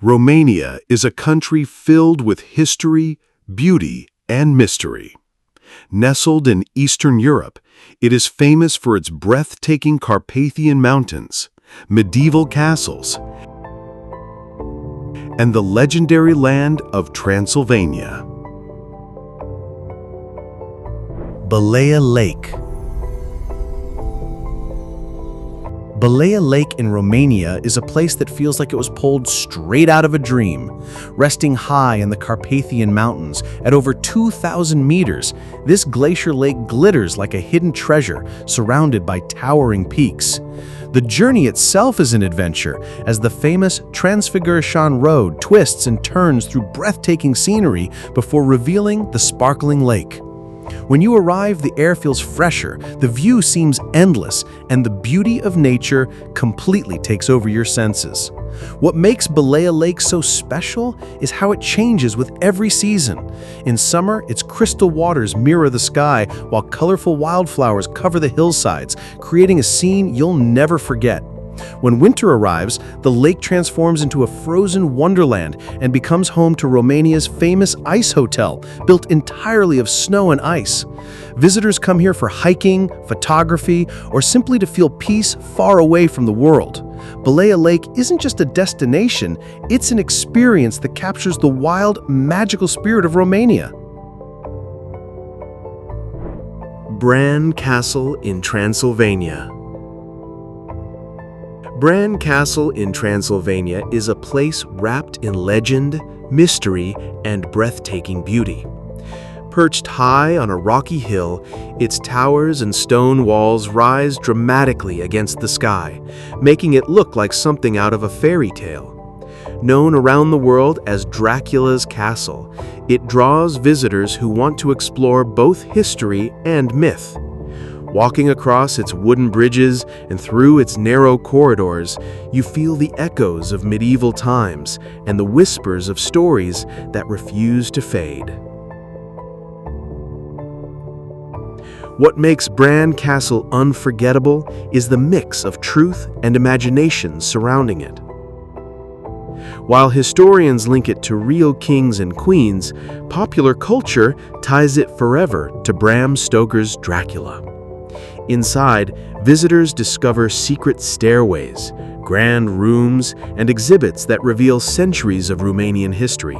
Romania is a country filled with history, beauty, and mystery. Nestled in Eastern Europe, it is famous for its breathtaking Carpathian mountains, medieval castles, and the legendary land of Transylvania. Bâlea Lake. Bâlea Lake in Romania is a place that feels like it was pulled straight out of a dream. Resting high in the Carpathian Mountains at over 2,000 meters, this glacier lake glitters like a hidden treasure surrounded by towering peaks. The journey itself is an adventure, as the famous Transylvania road twists and turns through breathtaking scenery before revealing the sparkling lake. When you arrive, the air feels fresher, the view seems endless, and the beauty of nature completely takes over your senses. What makes Bâlea Lake so special is how it changes with every season. In summer, its crystal waters mirror the sky, while colorful wildflowers cover the hillsides, creating a scene you'll never forget. When winter arrives, the lake transforms into a frozen wonderland and becomes home to Romania's famous ice hotel, built entirely of snow and ice. Visitors come here for hiking, photography, or simply to feel peace far away from the world. Bâlea Lake isn't just a destination, it's an experience that captures the wild, magical spirit of Romania. Bran Castle in Transylvania. Bran Castle in Transylvania is a place wrapped in legend, mystery, and breathtaking beauty. Perched high on a rocky hill, its towers and stone walls rise dramatically against the sky, making it look like something out of a fairy tale. Known around the world as Dracula's Castle, it draws visitors who want to explore both history and myth. Walking across its wooden bridges and through its narrow corridors, you feel the echoes of medieval times and the whispers of stories that refuse to fade. What makes Bran Castle unforgettable is the mix of truth and imagination surrounding it. While historians link it to real kings and queens, popular culture ties it forever to Bram Stoker's Dracula. Inside, visitors discover secret stairways, grand rooms, and exhibits that reveal centuries of Romanian history.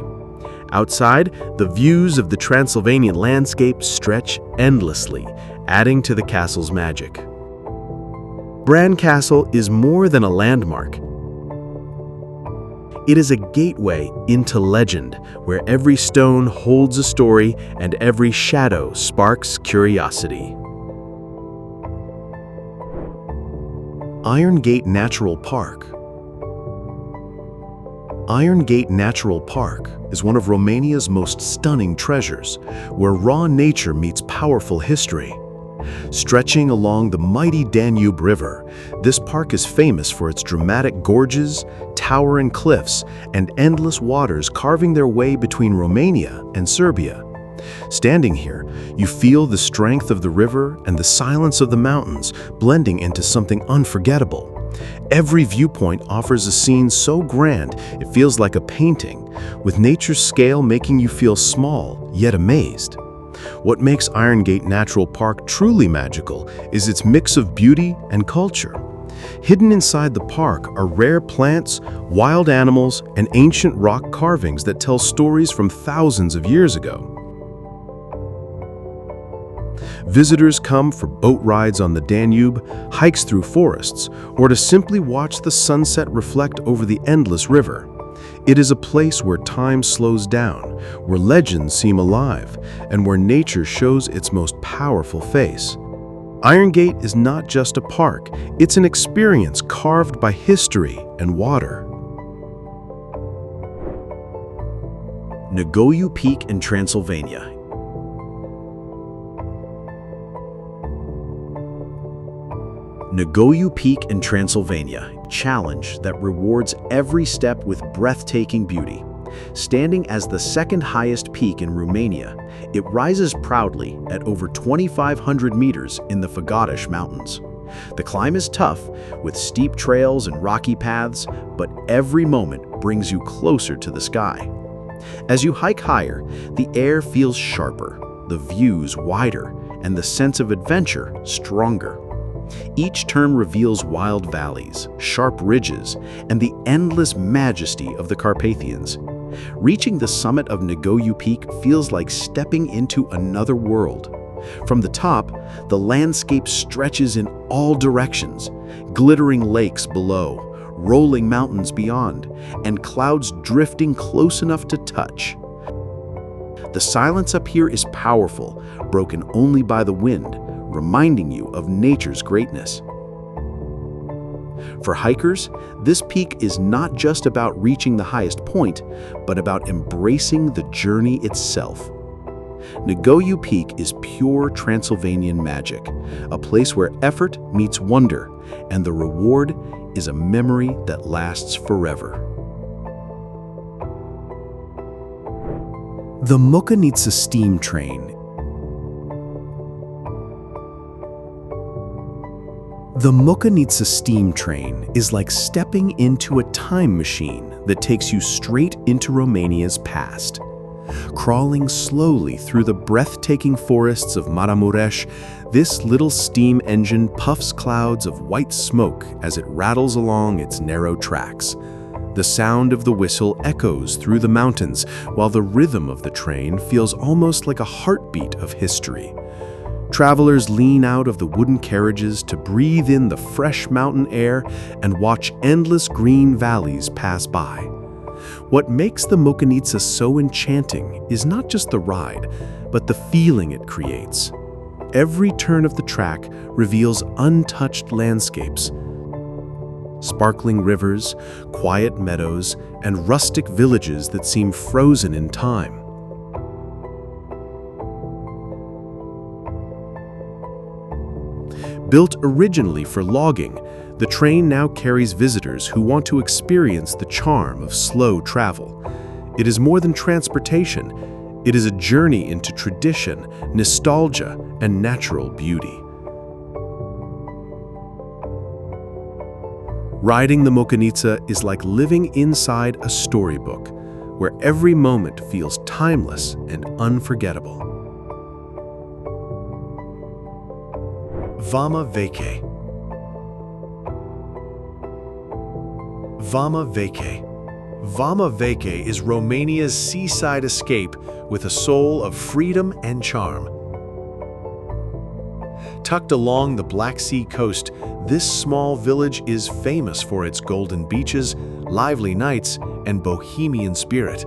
Outside, the views of the Transylvanian landscape stretch endlessly, adding to the castle's magic. Bran Castle is more than a landmark. It is a gateway into legend, where every stone holds a story and every shadow sparks curiosity. Iron Gate Natural Park. Iron Gate Natural Park is one of Romania's most stunning treasures, where raw nature meets powerful history. Stretching along the mighty Danube River, this park is famous for its dramatic gorges, towering cliffs, and endless waters carving their way between Romania and Serbia. Standing here, you feel the strength of the river and the silence of the mountains blending into something unforgettable. Every viewpoint offers a scene so grand it feels like a painting, with nature's scale making you feel small yet amazed. What makes Iron Gate Natural Park truly magical is its mix of beauty and culture. Hidden inside the park are rare plants, wild animals, and ancient rock carvings that tell stories from thousands of years ago. Visitors come for boat rides on the Danube, hikes through forests, or to simply watch the sunset reflect over the endless river. It is a place where time slows down, where legends seem alive, and where nature shows its most powerful face. Iron Gate is not just a park, it's an experience carved by history and water. Negoiu Peak in Transylvania. Negoiu Peak in Transylvania, challenge that rewards every step with breathtaking beauty. Standing as the second highest peak in Romania, it rises proudly at over 2,500 meters in the Făgăraș Mountains. The climb is tough, with steep trails and rocky paths, but every moment brings you closer to the sky. As you hike higher, the air feels sharper, the views wider, and the sense of adventure stronger. Each turn reveals wild valleys, sharp ridges, and the endless majesty of the Carpathians. Reaching the summit of Negoju Peak feels like stepping into another world. From the top, the landscape stretches in all directions, glittering lakes below, rolling mountains beyond, and clouds drifting close enough to touch. The silence up here is powerful, broken only by the wind, reminding you of nature's greatness. For hikers, this peak is not just about reaching the highest point, but about embracing the journey itself. Negoju Peak is pure Transylvanian magic, a place where effort meets wonder, and the reward is a memory that lasts forever. The Mokanitsa steam train. The Mokanitsa steam train is like stepping into a time machine that takes you straight into Romania's past. Crawling slowly through the breathtaking forests of Vama Veche, this little steam engine puffs clouds of white smoke as it rattles along its narrow tracks. The sound of the whistle echoes through the mountains, while the rhythm of the train feels almost like a heartbeat of history. Travelers lean out of the wooden carriages to breathe in the fresh mountain air and watch endless green valleys pass by. What makes the Mokanitsa so enchanting is not just the ride, but the feeling it creates. Every turn of the track reveals untouched landscapes, sparkling rivers, quiet meadows, and rustic villages that seem frozen in time. Built originally for logging, the train now carries visitors who want to experience the charm of slow travel. It is more than transportation. It is a journey into tradition, nostalgia, and natural beauty. Riding the Mokanitsa is like living inside a storybook, where every moment feels timeless and unforgettable. Vama Veche. Vama Veche. Vama Veche is Romania's seaside escape with a soul of freedom and charm. Tucked along the Black Sea coast, this small village is famous for its golden beaches, lively nights, and bohemian spirit.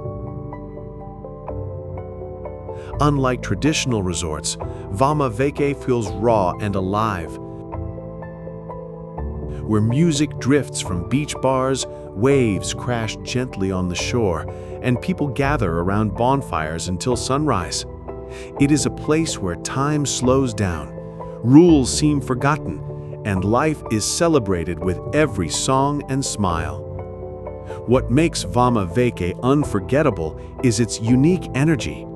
Unlike traditional resorts, Vama Veche feels raw and alive, where music drifts from beach bars, waves crash gently on the shore, and people gather around bonfires until sunrise. It is a place where time slows down, rules seem forgotten, and life is celebrated with every song and smile. What makes Vama Veche unforgettable is its unique energy.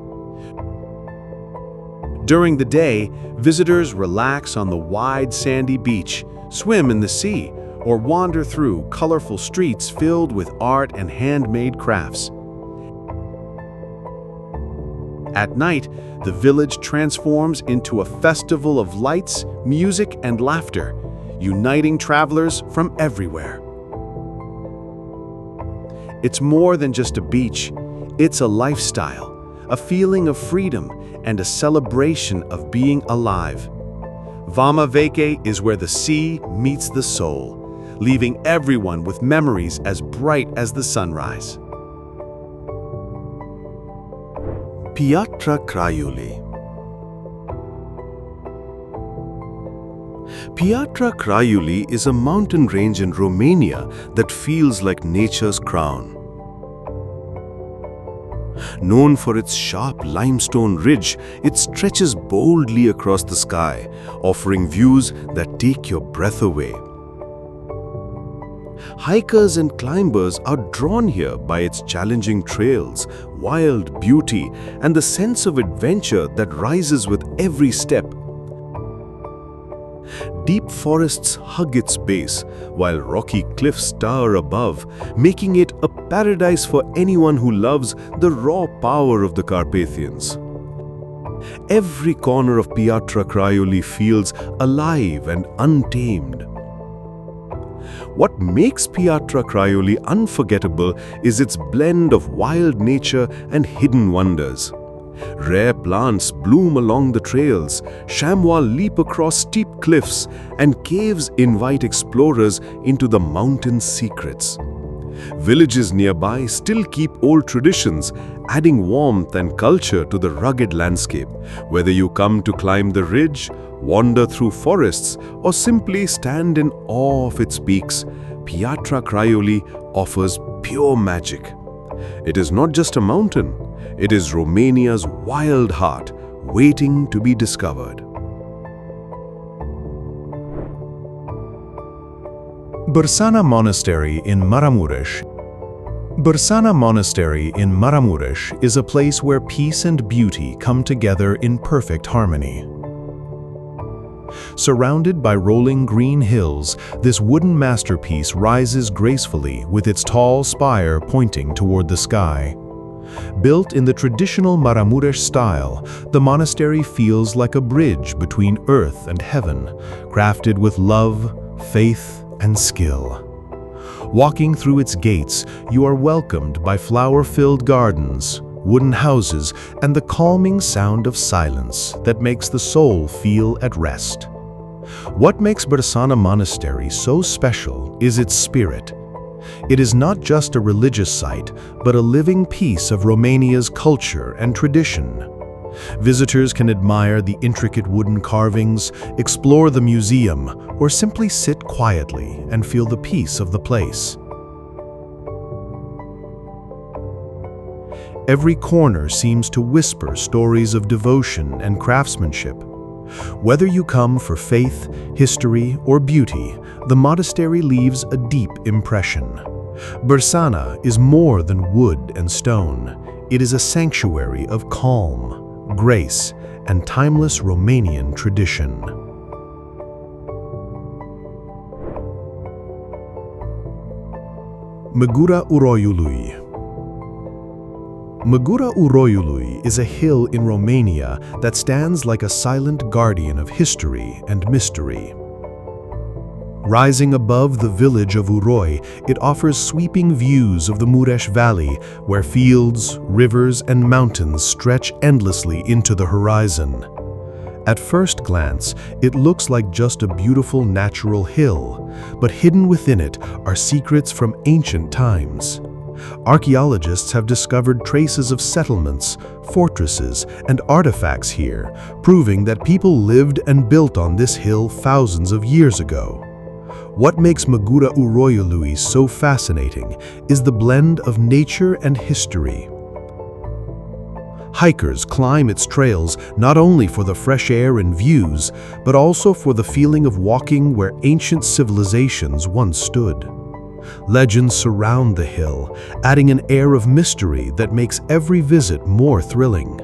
During the day, visitors relax on the wide sandy beach, swim in the sea, or wander through colorful streets filled with art and handmade crafts. At night, the village transforms into a festival of lights, music, and laughter, uniting travelers from everywhere. It's more than just a beach. It's a lifestyle, a feeling of freedom, and a celebration of being alive. Vama Veche is where the sea meets the soul, leaving everyone with memories as bright as the sunrise. Piatra Craiului. Piatra Craiului is a mountain range in Romania that feels like nature's crown. Known for its sharp limestone ridge, it stretches boldly across the sky, offering views that take your breath away. Hikers and climbers are drawn here by its challenging trails, wild beauty, and the sense of adventure that rises with every step. Deep forests hug its base, while rocky cliffs tower above, making it a paradise for anyone who loves the raw power of the Carpathians. Every corner of Piatra Craiului feels alive and untamed. What makes Piatra Craiului unforgettable is its blend of wild nature and hidden wonders. Rare plants bloom along the trails, chamois leap across steep cliffs, and caves invite explorers into the mountain's secrets. Villages nearby still keep old traditions, adding warmth and culture to the rugged landscape. Whether you come to climb the ridge, wander through forests, or simply stand in awe of its peaks, Piatra Craiului offers pure magic. It is not just a mountain, it is Romania's wild heart, waiting to be discovered. Bârsana Monastery in Maramureș. Bârsana Monastery in Maramureș is a place where peace and beauty come together in perfect harmony. Surrounded by rolling green hills, this wooden masterpiece rises gracefully with its tall spire pointing toward the sky. Built in the traditional Maramureș style, the monastery feels like a bridge between earth and heaven, crafted with love, faith, and skill. Walking through its gates, you are welcomed by flower-filled gardens, wooden houses, and the calming sound of silence that makes the soul feel at rest. What makes Bârsana Monastery so special is its spirit. It is not just a religious site, but a living piece of Romania's culture and tradition. Visitors can admire the intricate wooden carvings, explore the museum, or simply sit quietly and feel the peace of the place. Every corner seems to whisper stories of devotion and craftsmanship. Whether you come for faith, history, or beauty, the monastery leaves a deep impression. Bârsana is more than wood and stone. It is a sanctuary of calm, grace, and timeless Romanian tradition. Măgura Uroiului. Măgura Uroiului is a hill in Romania that stands like a silent guardian of history and mystery. Rising above the village of Uroi, it offers sweeping views of the Mureș Valley, where fields, rivers, and mountains stretch endlessly into the horizon. At first glance, it looks like just a beautiful natural hill, but hidden within it are secrets from ancient times. Archaeologists have discovered traces of settlements, fortresses, and artifacts here, proving that people lived and built on this hill thousands of years ago. What makes Măgura Uroiului so fascinating is the blend of nature and history. Hikers climb its trails not only for the fresh air and views, but also for the feeling of walking where ancient civilizations once stood. Legends surround the hill, adding an air of mystery that makes every visit more thrilling.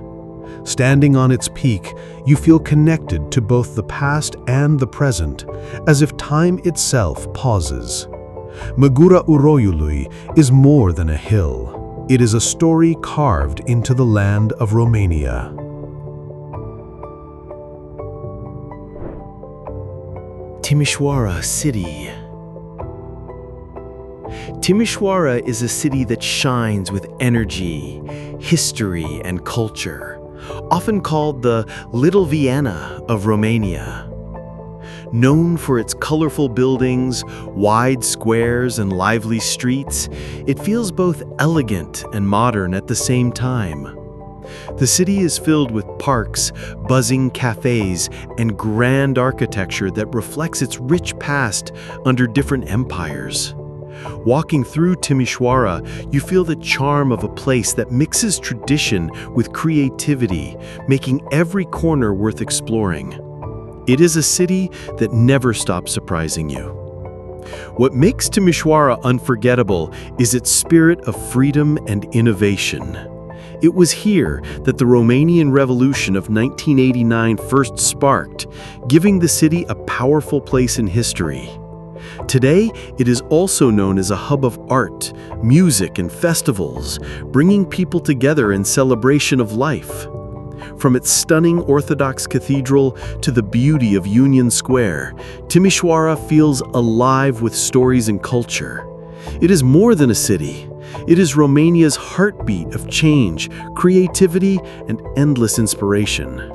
Standing on its peak, you feel connected to both the past and the present, as if time itself pauses. Măgura Uroiului is more than a hill. It is a story carved into the land of Romania. Timișoara City. Timișoara is a city that shines with energy, history, and culture, often called the Little Vienna of Romania. Known for its colorful buildings, wide squares, and lively streets, it feels both elegant and modern at the same time. The city is filled with parks, buzzing cafes, and grand architecture that reflects its rich past under different empires. Walking through Timișoara, you feel the charm of a place that mixes tradition with creativity, making every corner worth exploring. It is a city that never stops surprising you. What makes Timișoara unforgettable is its spirit of freedom and innovation. It was here that the Romanian Revolution of 1989 first sparked, giving the city a powerful place in history. Today, it is also known as a hub of art, music, and festivals, bringing people together in celebration of life. From its stunning Orthodox cathedral to the beauty of Union Square, Timișoara feels alive with stories and culture. It is more than a city. It is Romania's heartbeat of change, creativity, and endless inspiration.